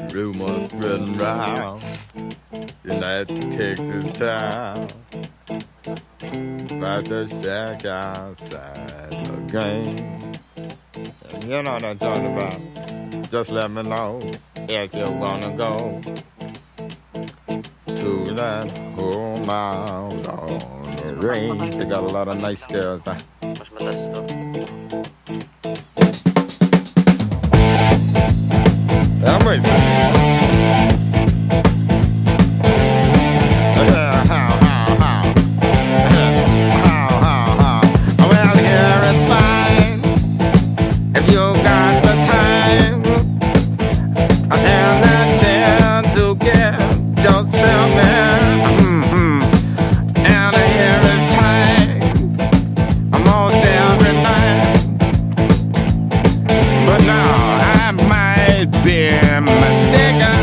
Rumors spreading round United Texas town about the shack outside the game. And you know what I'm talking about. Just let me know if you wanna go to that home out on the range. They got a lot of nice girls. Mas mataas to. I'm racing. Well, here it's fine if you got the time and the chance to get yourself in. And here it's time almost every night. But now I might be mistaken.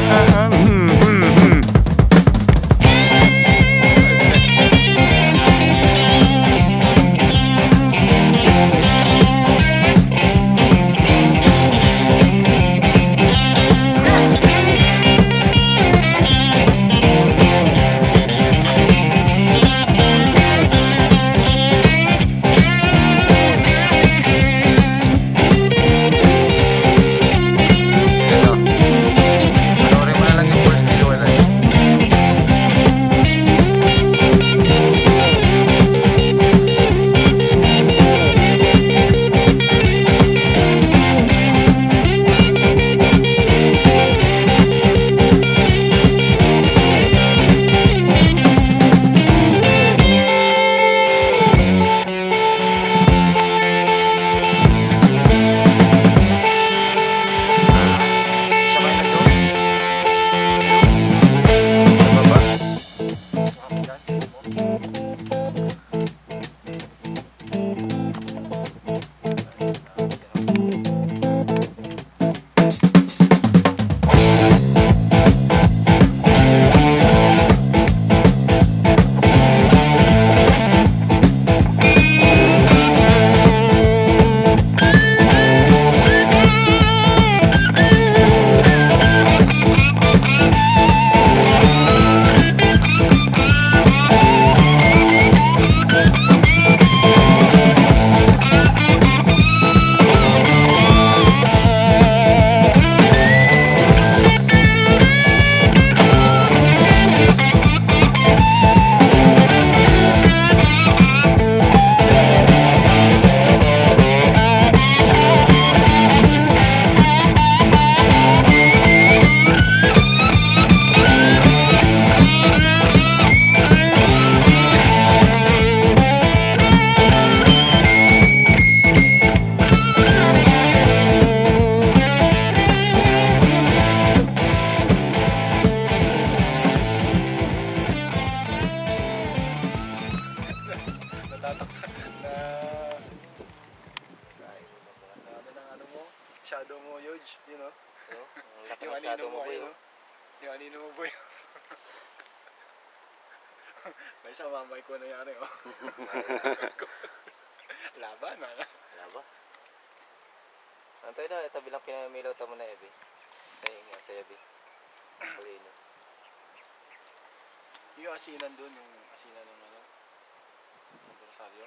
Shadow mo, Yoj, you know? Laki Yung ng shadow anino mo, boy. ayun, yung anino mo, boy. May sa mamay ko nangyari, oh. Laban, ha? Wala ba? Ano tayo na? Ito bilang pinamilaw mo na, Ebi. Ay, nga, sa Ebi. Kulino. Yung asinan dun, yung asinan ng ano, Santo Rosario.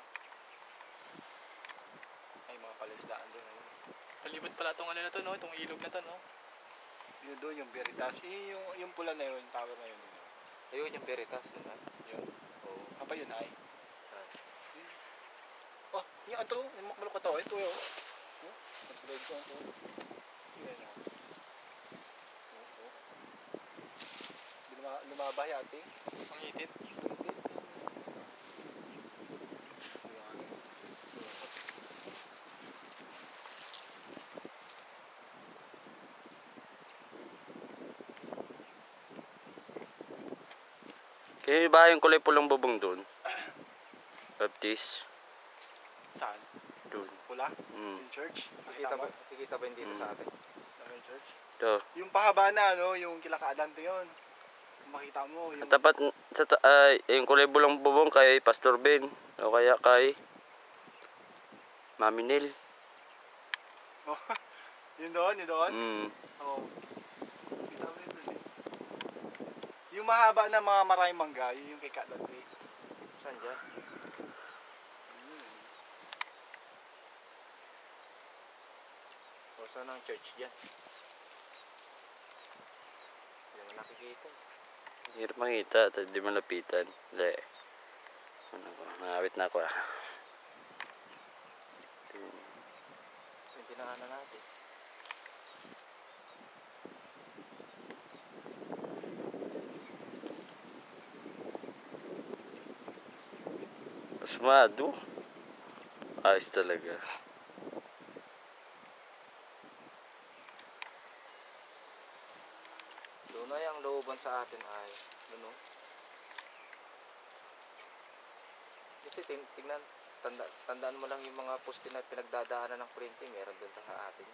Ay, mga palisdaan dun, ayun. Palibot pala itong ano na to, no? Itong ilog na to, no? Yun doon, yung Veritas. Yung pula na yun, yung tower na yun. Ayun, yung Veritas. Yun. Oo. Apa yun, ay? Oh, yung ato, yung makmalok ka to, ito yun. Nag-blade ko ito. Yan yun. Lumabay ate. Ang itit. Kaya ba yung kulay pulang bubong doon? Baptist? Saan? Doon. Pula? Mm. Yung church? Nakikita ba yung dito sa atin? Yung church? Ito. Yung pahaba na, no? Yung kilakadante yun. Kung makita mo, yung... Tapat sa yung kulay pulang bubong kay Pastor Ben. O kaya kay Mami Nil. Yun doon, yun doon. Oo. Kita mo yun doon eh. Yung mahaba na mga maraming mangga, yun yung kay Kaladri. Saan dyan? O saan ang church dyan? Hindi mo nakikita. Hirap makita at di malapitan. Hindi. Ano ko, nangawit na ako ah. Yung dinaanan natin. Pasmado. Ayos talaga. Doon ay ang looban sa atin ay ano? Kasi tingnan, tandaan mo lang yung mga poste na pinagdadaanan ng printing, meron doon sa atin.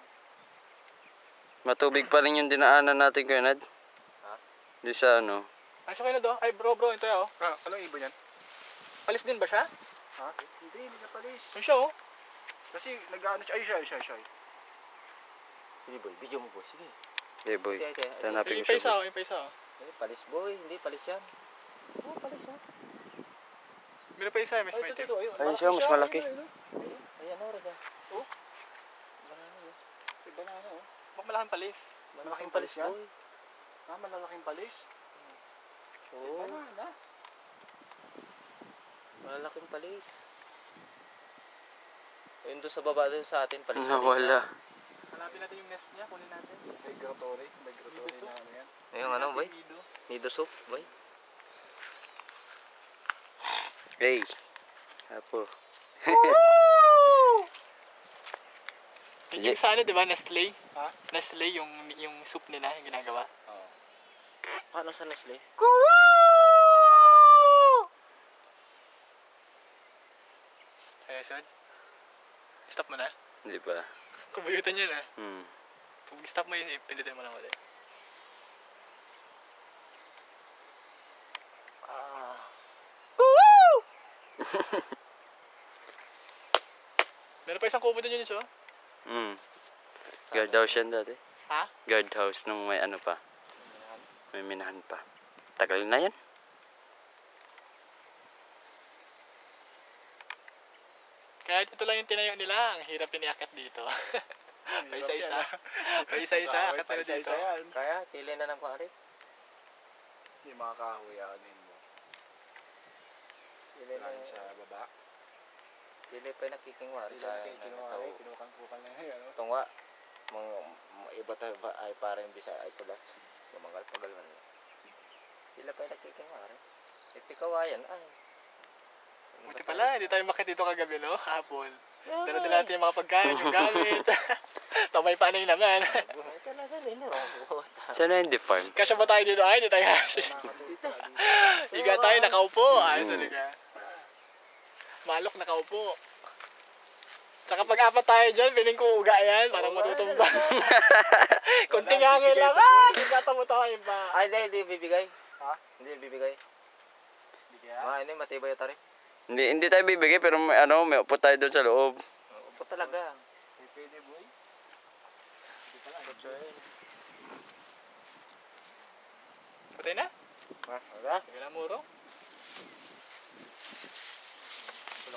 Matubig pa rin yung dinaanan natin kayo, Nad. Ha? Di sa ano. Ay, siya kayo na do. Ay, bro, ito oh. Anong ibon yan? Palis din ba siya? Ha? Hindi napalis. Ano siya oh? Kasi nag-ano siya, ay siya. Sige boy, video mo boy, sige. Hey boy, Ate. hanapin Yung ko paisa siya. oh, yung paisa oh. Palis boy, hindi palis yan. Oo, palis yan. Meron pa isa, Miss Matthew. Ayun siya, mas malaki. Ayan o, Rega. Oh? Banana yun. May banana oh. Bak malaking palis. Malaking palis yan? boy. Malalaking palis. Oo, Banana. malalaking palis. Ayun doon sa baba doon sa atin, palis. Nawala. Hanapin natin yung nest niya, kunin natin. Migratory na ano yan. Yung ano boy? Nido. Nido soup boy. Hey. Apo. Yung sa ano, di ba? Nestle? Ha? Nestle, yung soup nila, yung ginagawa. Oo. Paano sa Nestle? Kaya saan? Stop mo na. Hindi pa. Kumuyutan niya na. Pag stop mo yun, pindutin mo lang ulit. Meron pa isang kubo doon yun, oh. Guard house yan dati. Ha? Guard house nung may ano pa. May minahan pa. Tagal na yan. Kahit ito lang yung tinayo nila, ang hirap iniakit dito. Paisa-isa. Paisa-isa, akit nila dito. yan. Kaya, tili na ng kwari. Yung mga kahoy anin mo. Tili na Lain sa baba. Tili pa yung nakikingwari. Kinuwari, kinukang-kukang na yun. Ano? Ito nga, mga iba tayo ba ay parang bisa ay tulas. Tumagal-pagal man. Tila pa yung nakikingwari. Ipikawayan ay. Buti pala, hindi tayo makit dito kagabi, no? Hapon. Dala-dala natin yung mga pagkain, yung gamit. Tamay pa na yung naman. Buhay talaga rin, no? Saan na yung farm? Kasya ba tayo dito? Ay, hindi tayo kasya. Higa tayo, nakaupo. Ay, talaga. Malok, nakaupo. Tsaka pag-apat tayo dyan, piling ko uga yan. Parang matutumba. Kunting hangin lang. Nagkatamo tayo ba? Ay, hindi bibigay. Ha? Hindi bibigay. Bigyan. Mga ini, matibay yung tarik. Hindi tayo bibigay pero may ano, may upo tayo doon sa loob. Upo talaga. Pwede boy. Patay na? Wala. Hindi na muro.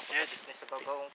Yes. Sa bagong